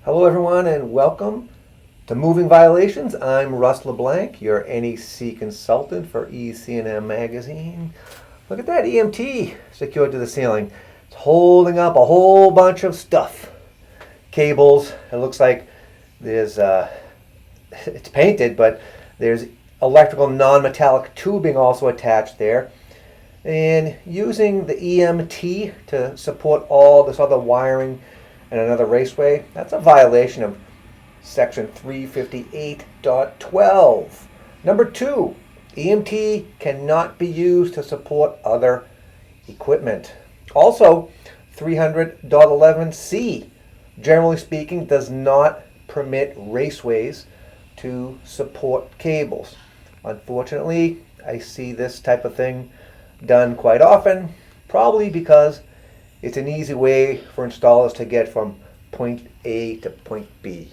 Hello, everyone, and welcome to Moving Violations. I'm Russ LeBlanc, your NEC consultant for EC&M Magazine. Look at that EMT secured to the ceiling. It's holding up a whole bunch of stuff. Cables. It looks like there's, it's painted, but there's electrical non-metallic tubing also attached there. And using the EMT to support all this other wiring and another raceway, that's a violation of section 358.12. Number 2, EMT cannot be used to support other equipment. Also, 300.11c, generally speaking, does not permit raceways to support cables. Unfortunately, I see this type of thing done quite often, probably because it's an easy way for installers to get from point A to point B.